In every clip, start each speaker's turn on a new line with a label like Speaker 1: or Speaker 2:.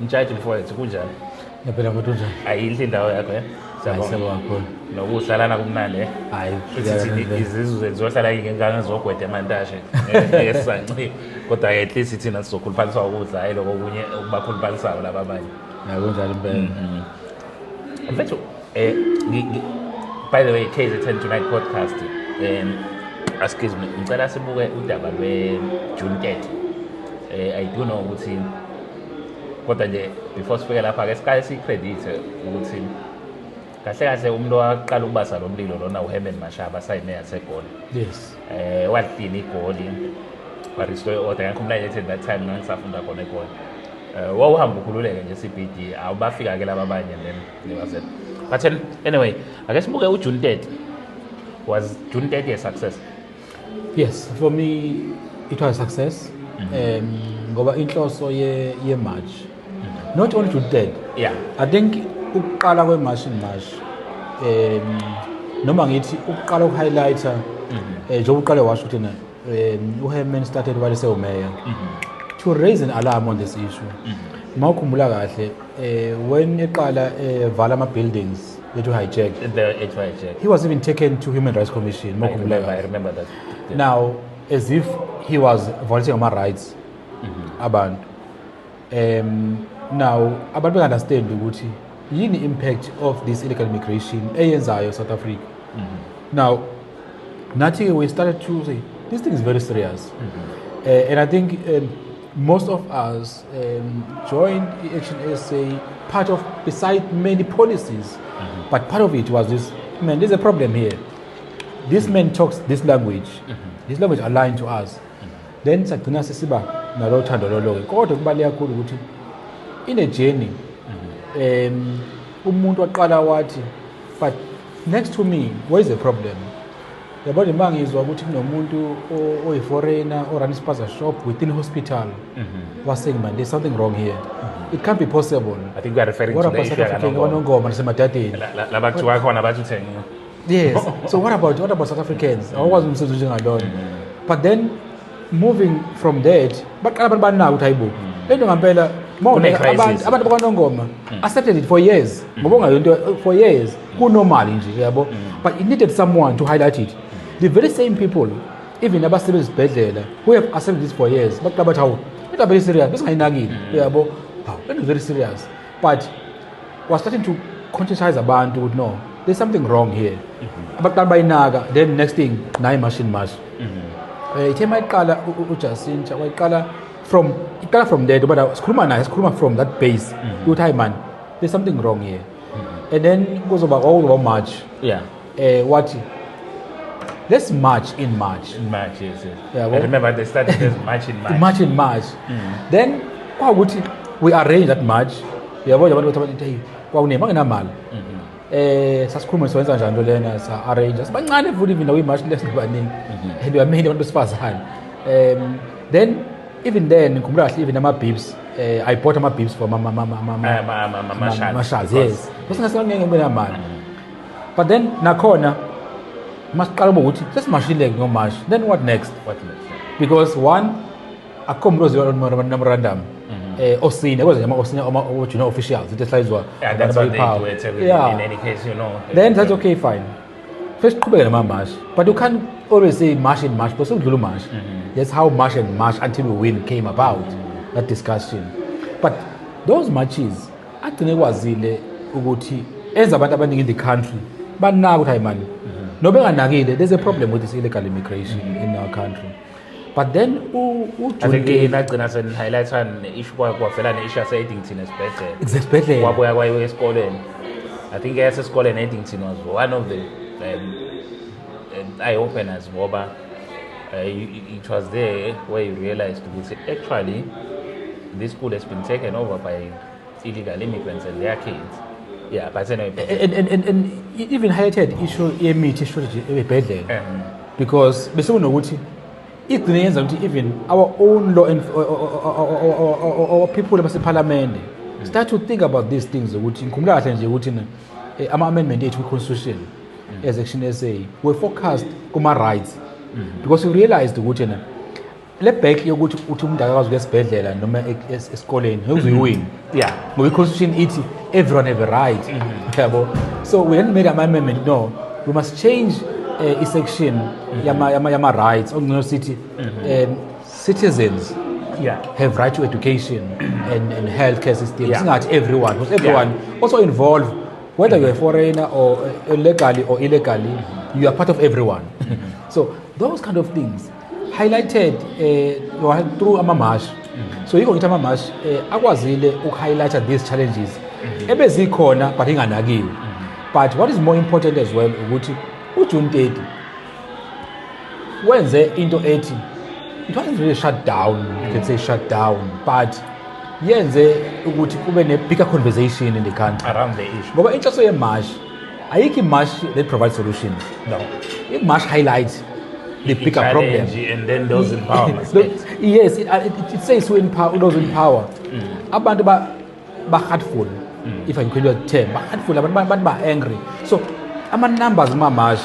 Speaker 1: Mjaji mfowethu kunjani?
Speaker 2: Yaphela mfowethu unjani?
Speaker 1: Ayidli indawo yakho
Speaker 2: Siyabonga kakhulu.
Speaker 1: Nokuhlalana kumnandi
Speaker 2: Hayi,
Speaker 1: futhi izizwe zizohlala ngengangezogweda emantashe ngeke sisancike kodwa at least thina sizokhuluphaliswa ukudla hayi lokho okunye okubakhuluphalisayo laba abanye.
Speaker 2: Kunjalo impela.
Speaker 1: Mfethu by the way KZN Tonight podcast excuse me ngicela sibuke udaba lwe-June 30. I do know ukuthi kodwa nje before sifike lapha ke sikhaye sicredit ukuthi kahle kahle umuntu waqala ukubasa lo mlilo lona uHerman Mashaba sayine yaseGoli.
Speaker 2: Yes.
Speaker 1: Wadlina igoli wa restore order yakho United that time ngisafunda khona eGoli. Wawuhamba ukhululeke nje CBD awubafika ke laba abanye then was it. But anyway, I guess sibuke uJune 30. Was June 30 a success?
Speaker 2: Yes, for me it was a success. Ngoba inhloso ye March. Not only June 30.
Speaker 1: Yeah.
Speaker 2: I think ukuqala kwe March noma ngithi ukuqala ukuhighlighta njengoba uqale washo ukuthi uHerman started while mayor to raise an alarm on this issue. Mawukhumbula kahle when eqala vala ama buildings that were hijacked, he was even taken to Human Rights Commission.
Speaker 1: I remember that. Yeah.
Speaker 2: Now as if he was violating our rights abantu now abantu understand ukuthi yini impact of this illegal immigration eyenzayo South Africa. Now nathi we started to say this thing is very serious. And I think most of us joined Action SA part of beside many policies, but part of it was this, man, there's a problem here. This man talks this language aligned to us. Then sagcina sesiba nalo thando lolo kodwa kubaleka kakhulu ukuthi in a journey umuntu waqala wathi but next to me where is the problem? Yabona mangizwa ukuthi kunomuntu oyiforeigner or run spaza shop within hospital was saying man there's something wrong here. It can't be possible.
Speaker 1: I think we are referring to the issue
Speaker 2: kanongoma nasemadadeni
Speaker 1: labathi wakhona bathuthenga.
Speaker 2: Yes. So what about South Africans? Awukwazi umsebenzi ngalona. But then moving from that baqala abantu banako ukuthi hayibo lento ngempela abantu bakwanongoma accepted it for years ngoba ungayonto for years ku normal nje yabo but it needed someone to highlight it. The very same people even abasebenza isibhedlela who have accepted this for years baqala bathi hawo into very serious besingayinakile yabo it is very serious but was starting to conscientize abantu ukuthi no there's something wrong here abaqala bayinaka then next thing nayi machine march ithema iqala uJacinta wayiqala from there but sikhuluma from that base ukuthi hi man there's something wrong here and then kuzoba March what let's march in March
Speaker 1: yes. Yeah, I remember they started this march in March.
Speaker 2: Then kwakuthi we arrange that march yabona abantu bathi kwakunema ngenamali sasikhuluma siwenza njalo lena sa arrange sibancane futhi even we march lesibaningi and we are made abantu besifazane then even then ngikhumbula kahle even ama bibs I bought ama bibs for mashals yes besingasanenge ngemali but then nakhona masiqala ukuthi sesimashile ngomarch then what next because one akomrozi memorandum osine kweze ama osine junior officials it esizwa
Speaker 1: that's what they do in any case
Speaker 2: then that's okay fine first qhubeka nama march but you can't always say march in march because udlula march that's how march and march until we win came about that discussion but those marches agcine kwazile ukuthi enza abantu abaningi in the country banaka ukuthi man no benganakile there's a problem with this illegal immigration in our country. But then
Speaker 1: I think inagcina sen highlights an issue kwavela ne-issue yase-Eddington esibhedlela wabuya kwayo esikoleni. I think esesikoleni e-Eddington was one of the eye openers ngoba it was there where you realized ukuthi actually this school has been taken over by illegal immigrants and their kids. Yeah, but anyway,
Speaker 2: and even highlighted issue yemithi shortage ebhedlela because besekunokuthi igcine yenza ukuthi even our own law and or people abaseparliament start to think about these things ukuthi ngikhumbula kahle nje ukuthi ama amendment ethu constitution as Action SA we focused kuma rights because we realized ukuthi le back yokuthi uthi umuntu akakwazi ukuya esibhedlela noma esikoleni ngeke uyiwin
Speaker 1: Yeah.
Speaker 2: ngoba i-constitution ithi everyone have a right yabo. So we hadn't made an amendment, no, we must change i-section yama rights okungcono sithi citizens
Speaker 1: Yeah.
Speaker 2: have right to education and healthcare system.
Speaker 1: Yeah.
Speaker 2: It's not everyone, because everyone also involved, whether you're a foreigner or legally or illegally, you are part of everyone. So those kind of things highlighted through Amamash. So you go into Amamash, akwazile highlight these challenges. Ebezikhona but inganakiwe. But what is more important as well ukuthi uJune 30 wenze into ethi it wasn't really shut down, you can say shut down, but yenze ukuthi kube ne bigger conversation in the country
Speaker 1: Around the issue.
Speaker 2: ngoba inhloso ye-march ayikho i-march that provides solutions.
Speaker 1: No.
Speaker 2: I-march highlights the bigger problem.
Speaker 1: And then those in power must act.
Speaker 2: Yes, it says who in power, those in power. Abantu ba-heartful, if I can call it a term, ba-heartful, abantu ba-angry. So ama-numbers ma-march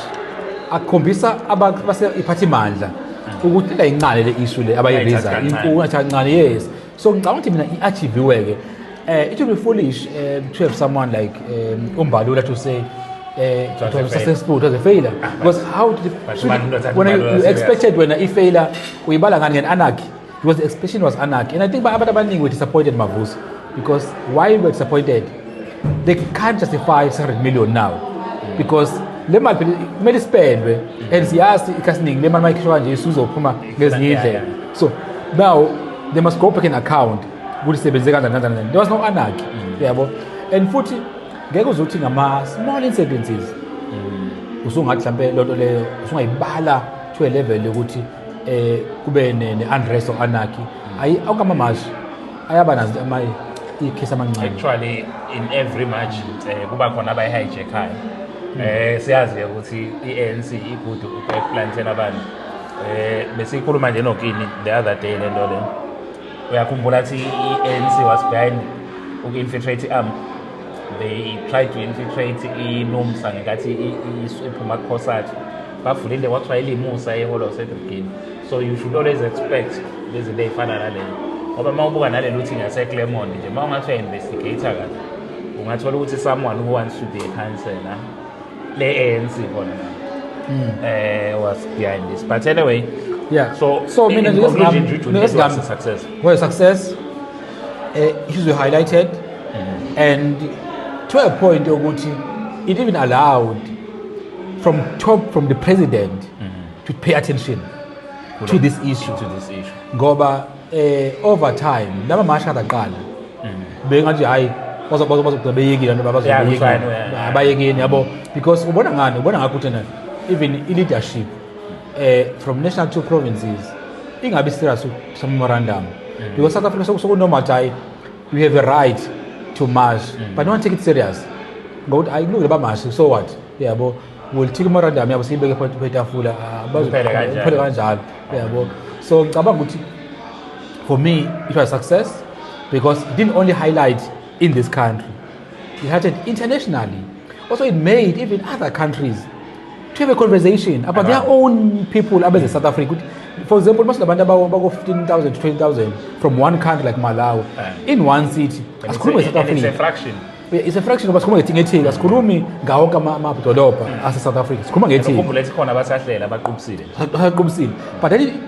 Speaker 2: akhombisa abantu base-iphathimandla ukuthi la incane le issue le abayiriza kancane. Yes, so ngicabanga ukuthi mina i-achieve-weke it would be foolish to have someone like Umbalula to say it was successful, it was a failure, because how did when you expected when a failure uyibala ngani ngen-anarchy, because the expectation was anarchy. And I think abantu abaningi were disappointed Mavuso, because why were disappointed? They can't justify 600 million now because le mali kumele ispendwe and siyazi ikasiningi le mali mayikhishwa nje isuzophuma ngezinye indlela. So now they must go back in account ukuthi sebenze kanjani. There was no anarchy, yabo. And futhi ngeke uzothi ngama small incidences usungathi mhlambe lonto leyo usungayibala to a level yokuthi kube ne unrest or anarchy. Awukama march ayaba nazo i-case amancane.
Speaker 1: Actually in every match kuba khona abayi-hijackayo. Siyazi ukuthi i-ANC igudu ukuplanten abantu. Besikhuluma nje noKini the other day le nto le. Uyakhumbula ukuthi i-ANC was behind uku-infiltrate i-army. They tried to infiltrate iNUMSA ngathi iphuma kukhosathu. Bavulile wathiwa ilimusa eholo osebrigade. So you should always expect lezi nto ey'fana naleyo. Ngoba uma ubuka nalelo uthi ngase-Claremont nje uma ungathiwa investigator kahle ungathola ukuthi someone who wants to be a councillor le-ANC khona was behind this. But anyway,
Speaker 2: Yeah.
Speaker 1: so
Speaker 2: mina
Speaker 1: in
Speaker 2: nje
Speaker 1: conclusion, it was a success.
Speaker 2: Well, success issues were highlighted and to a point yokuthi it even allowed from the president to pay attention to this issue. Ngoba over time lama masha aqala bengathi hayi bazobeyekile noma abayekini yabo, because ubona ngakuthi na even leadership from national to provinces ingabi serious some memorandum, because South Africa so normal time we have a right to march but don't take it serious. Ngokuthi ayikulungile ba march, so what yabo, we'll take memorandum yabo siyibeke phethafula bazophele kanjalo yabo. So ngicabanga ukuthi for me it was a success because it didn't only highlight in this country, it highlighted internationally. Also it made even other countries to have a conversation about their own people about South Africa. For example, most of the about 15,000 to 20,000 from one country like Malawi in one city.
Speaker 1: It's a fraction.
Speaker 2: It's a fraction of asikhuluma ngethi asikhulumi ngawo kamadolobha ase South Africa. Sikhuluma ngethi
Speaker 1: ukhumbule khona abasahlela
Speaker 2: baqubisile. But then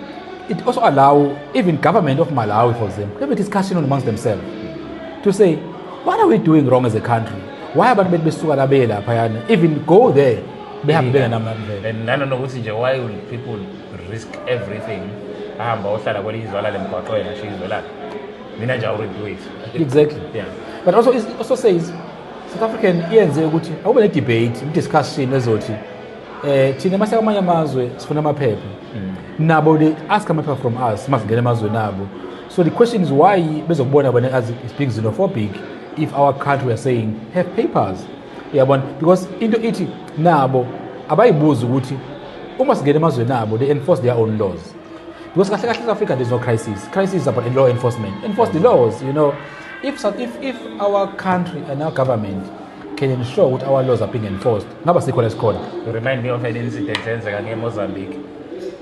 Speaker 2: it also allow even government of Malawi, for example, to have a discussion amongst themselves to say, what are we doing wrong as a country? Why abantu besuka labe laphayana even go there? And
Speaker 1: I don't know why will people risk everything? Do it.
Speaker 2: Exactly.
Speaker 1: Yeah.
Speaker 2: But also it also says South African yenze ukuthi awube ne debate, discussion ezothi thina mase amanye amazwe sifuna amaphepha nabo they ask amaphepha from us masingena amazwe nabo. So the question is why bezokubona bona as it's being xenophobic if our country are saying have papers. Yabona, because into ithi nabo abayibuza ukuthi uma singena emazweni nabo they enforce their own laws, because kahle South Africa there's no crisis is about law enforcement. Enforce the laws, you know. If our country and our government can ensure that our laws are being enforced, ngaba sikho lesikhola.
Speaker 1: You remind me of an incident in Mozambique.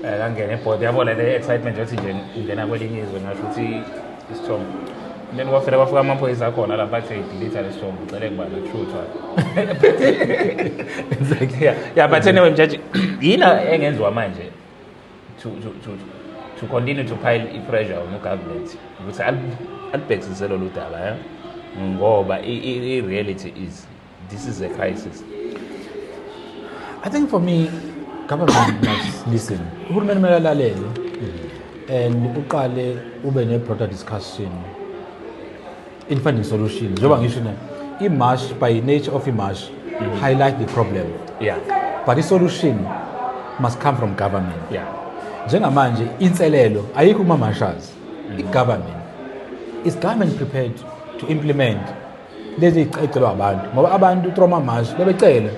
Speaker 1: kangena ebhodi yabona le excitement yokuthi nje ungena kwelinye izwe ngasho ukuthi isithombe then kwafika amaphoyisa akhona lapha athi delete le sithombe ucele kuba la truth exactly yeah but anyway mjaji yina engenziwa manje to continue to pile pressure on the government ukuthi alibhekisise lo daba ngoba i-reality is this is a crisis.
Speaker 2: I think for me government must listen. Uhulumeni kumele alalele and uqale ube ne broader discussion in finding solutions. Njengoba ngisho na i-march by nature of i-march highlight the problem.
Speaker 1: Yeah.
Speaker 2: But the solution must come from government.
Speaker 1: Yeah.
Speaker 2: Njengamanje inselelo ayikho kuma marshals. I-government. Is government prepared to implement lezi icelwa abantu? Ngoba abantu trauma march bebecela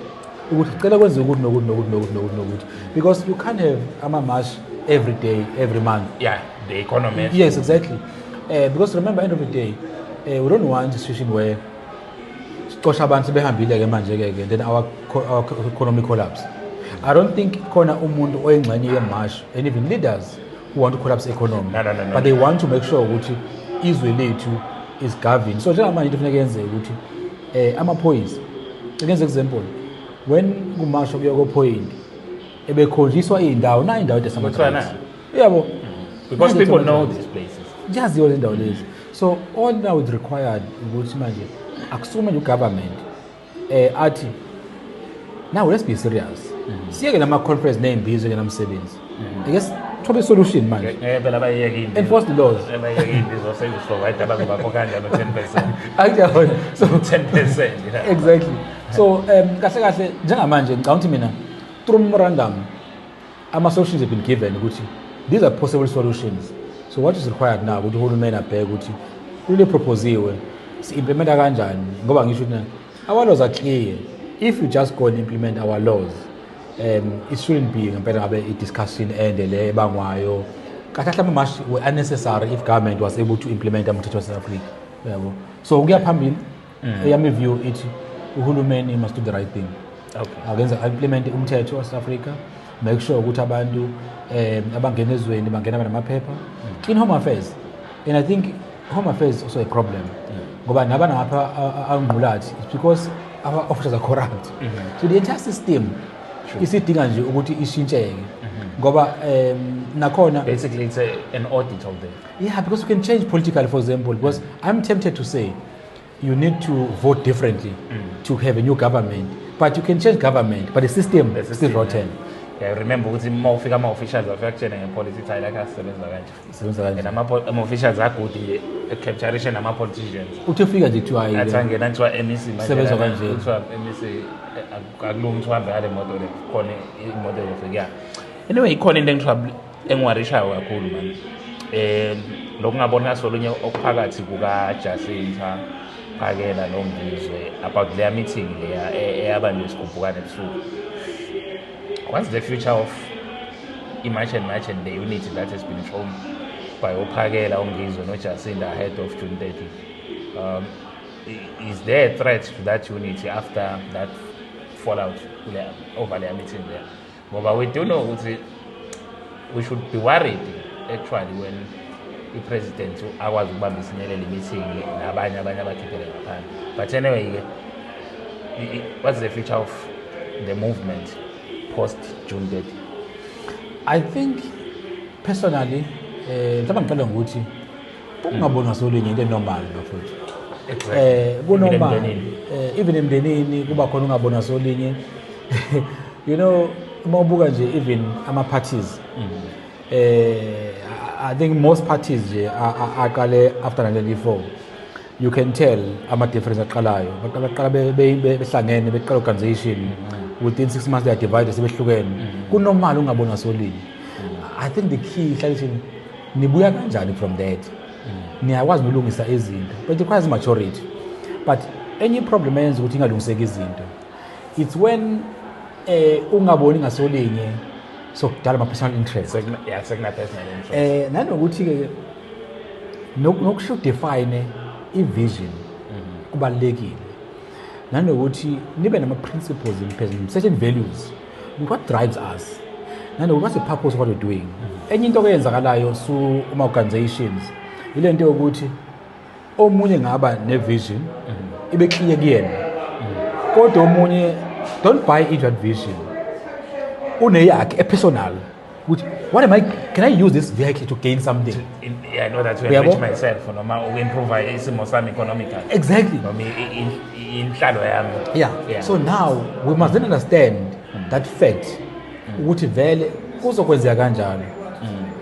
Speaker 2: ukuthi cela kwenze ukuthi nokuthi because you can't have ama march every day every month.
Speaker 1: Yeah, the economy.
Speaker 2: Yes, exactly. Because remember end of the day we don't want a situation where sicosha abantu behambile ke manje ke then our economy collapse. I don't think khona umuntu oyingxenye ye-march and even leaders who want to collapse economy.
Speaker 1: No.
Speaker 2: But they want to make sure ukuthi izwe lethu is governed. So njengamanje into kufanele yenze ukuthi amaphoyisa ngenze example when kumasho kuya ko point ebekhonjiswa indawo na indawo esamathatha yabo
Speaker 1: because people know these places
Speaker 2: just the indawo lezi. So all now is required ukuthi manje akusume nje government athi now let's be serious. Siyeke nama conference name bizwe ke namsebenzi. I guess thobe solution manje.
Speaker 1: Phela bayeke indaba.
Speaker 2: Enforce the laws.
Speaker 1: Bayeke indaba service provider bazoba kanjalo 10%.
Speaker 2: Akujona. So
Speaker 1: 10%.
Speaker 2: Exactly. So kahle njengamanje ngicabanga ukuthi mina through memorandum ama solutions have been given ukuthi these are possible solutions. So what is required now ukuthi uhulumeni abheke ukuthi kule proposiwe si implementa kanjani ngoba ngisho ukuthi our laws are clear. If you just go and implement our laws it shouldn't be ngempela ngabe i-discussion le bangwayo kahle ama were unnecessary if government was able to implement umthetho wa South Africa yabo. So ukuya phambili eyami view ithi uhulumeni must do the right thing.
Speaker 1: Okay.
Speaker 2: Agenza implement umthetho wa South Africa, make sure ukuthi abantu abangena ezweni bangena namaphepha. In home affairs, and I think home affairs is also a problem ngoba nabana ngapha angqulathi it's because our officers are corrupt. So the entire system isidinga nje ukuthi ishintsheke ngoba nakhona
Speaker 1: basically it's an audit of them.
Speaker 2: Yeah, because you can change politically, for example, because I'm tempted to say you need to vote differently to have a new government, but you can change government, but the system is still rotten.
Speaker 1: Yeah, remember ukuthi mawufika ama-officials afakutshene ngepolitics ayilakhe asebenza kanje and ama-officials agudi ecapturation nama-politicians
Speaker 2: uthi ufika nje kuthiwa
Speaker 1: athi angena kuthiwa MEC
Speaker 2: sebenza kanje
Speaker 1: kuthiwa MEC akulungi ukuthi uhambe ngale moto le khona imoto yofika anyway ikhona into engiwarishayo kakhulu manje lokungabona ngasolunye okuphakathi kukaJacinta Phakela noMngizwe about their meeting leya eyabanje isigubhukane ebusuku. What's the future of March and the unity that has been shown by Phakela, Umngizwe, noJacinta ahead of June 30? Is there a threat to that unity after that fallout over their meeting there? But we do know we should be worried actually when the president akwazi ukubamba isinyelele meeting nabanye abakhiphele ngaphandle. But anyway, what's the future of the movement post June 30?
Speaker 2: I think personally mhlawumbe ngiqala ngokuthi ungabona solinye into normal bafowethu. Kunormal even emndenini kuba khona ungabona solinye. You know, mawubuka nje even ama parties I think most parties nje aqale after 1994 you can tell ama difference aqalayo baqala behlangene beqala organization within 6 months they are divided sebehlukene kunormal ungabona solinye. I think the key ihlalisini nibuya kanjani from that niyakwazi ukulungisa izinto but it requires maturity. But any problem eyenza ukuthi ingalungiseki izinto it's when ungaboni ngasolinye so kudala ama personal interest
Speaker 1: sekuna personal interest
Speaker 2: nanokuthi ke nokusho define i-vision kubalekile nanokuthi nibe nama principles in certain values what drives us nanokuthi what's the purpose of what we're doing. Enye into eyenzakalayo uma organizations ile nto yokuthi omunye ngaba ne-vision ibe clear kuyena kodwa omunye don't buy into that vision uneyakhe personal which can I use this vehicle to gain something
Speaker 1: I know that to enrich myself noma improve isimo sami economical
Speaker 2: exactly
Speaker 1: inhlalo yami
Speaker 2: yeah so now we must then understand that fact ukuthi vele kuzokwenzeka kanjalo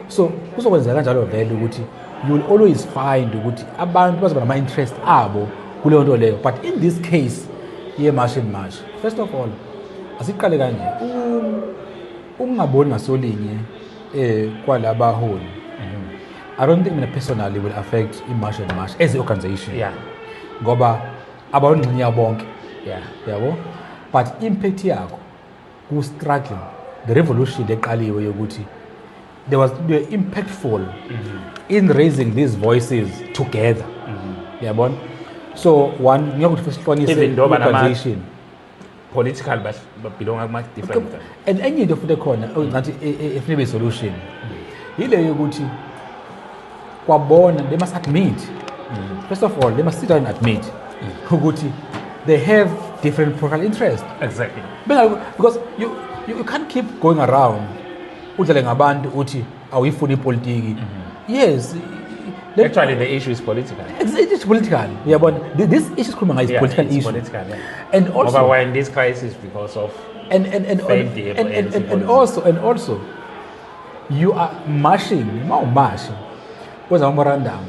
Speaker 2: so kuzokwenzeka kanjalo vele ukuthi you will always find ukuthi abantu bazoba nama interest abo kuleyo nto leyo but in this case ye-march and march first of all asiqale kanje ungaboni ngasolinye kwalabaholi I don't think mina personally will affect i-march and march as an organization ngoba abawongxenye bonke yabo but impact yakho ku-struggling the revolution eqaliwe yokuthi they were impactful in raising these voices together yabona so one ngiyakuthi first organization
Speaker 1: political but belong kuma different
Speaker 2: and enye into futhi khona ngathi efuneka solution ile yokuthi kwabona they must admit first of all they must sit down and admit ukuthi they have different political interests
Speaker 1: exactly
Speaker 2: because you can't keep going around udlale ngabantu uthi awuyifuni ipolitiki yes
Speaker 1: actually the issue is political
Speaker 2: it is political yabona this issue is political issue
Speaker 1: political,
Speaker 2: and also
Speaker 1: we're in this crisis because of
Speaker 2: and also you are marching was a memorandum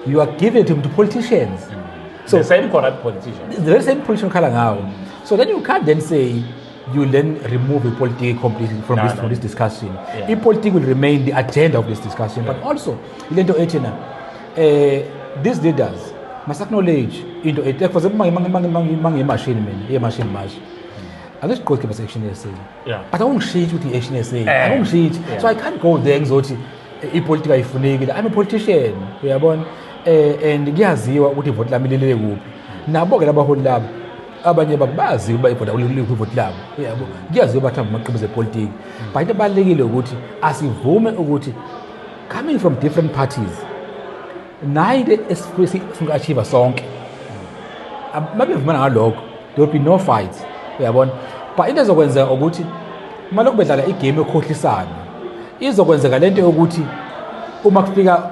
Speaker 2: you are giving it to politicians
Speaker 1: so the same corrupt politicians
Speaker 2: the very same politician kala ngawo so then you can't then say you then remove the politics completely from this discussion. The politics will remain the agenda of this discussion, but also, these leaders must acknowledge into it. For example, machine march. I just go to the action essay. But I won't shade with the action essay. I won't shade, so I can't go there and say, I'm a politician. We are born and Giazi, what you vote Lamile group. Now, Boga abanye babazi uba ivote ulivote labo yabo ngiyazi bathamba amaqembu zepolitiki but into balekile ukuthi asivume ukuthi coming from different parties naide esifuna achieve sonke mabevumana ngalokho there will be no fights uyabona but into ezokwenza ukuthi manje kubedlala igame ekhohlisana izokwenzeka lento yokuthi uma kufika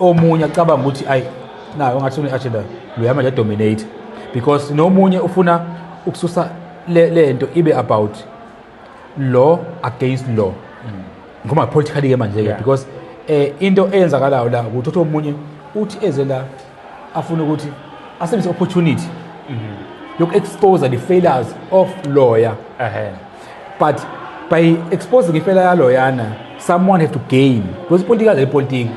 Speaker 2: omunye acabanga ukuthi ayi nayo ngathi agenda lo manje dominate because nomunye ufuna ukususa lento ibe about law against law ngoma politically ke manje because into eyenzakalayo la ukuthi omunye uthi ezela afuna ukuthi asebenzise opportunity yoku expose the failures of lawyer but by exposing the failure ya lawyana someone have to gain because politics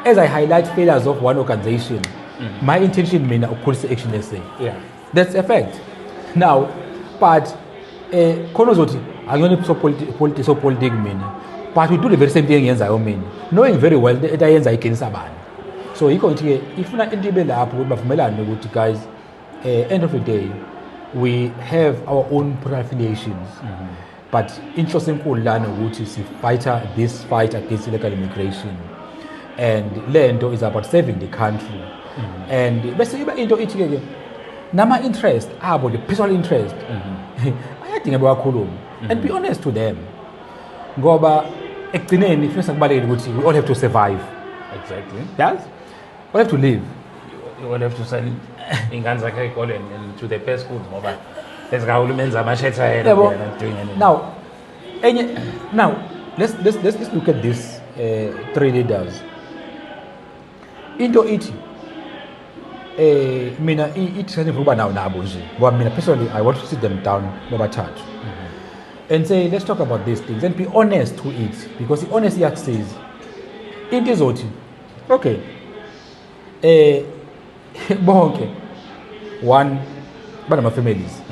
Speaker 2: as I highlight failures of one organization my intention mina ukukhulisa action essay that's a fact now but khona uzothi angiyona so politics mina but we do the very same thing engiyenzayo mina knowing very well that ayenza against abantu so yikho ngithi ke ifuna into ibe lapho ukuthi bavumelane ukuthi guys end of the day we have our own affiliations but inhloso enkulu lana ukuthi si fighter this fight against illegal immigration and lento is about saving the country and bese iba into ithi ke nama interest abo the personal interest ayadinga bakhuluma and be honest to them ngoba ekugcineni ifisa kubalekile ukuthi we all have to survive
Speaker 1: exactly
Speaker 2: yes we have to live
Speaker 1: you all have to send ingane zakhe ekoleni to the best school ngoba ezikahulumeni zamashetha yena doing anything
Speaker 2: now let's look at this three leaders into ithi mina ithi ukuba nawo nabo nje ngoba mina personally I want to sit them down bobathathu and say let's talk about these things and be honest to it because the honesty says into izothi okay bonke one banama families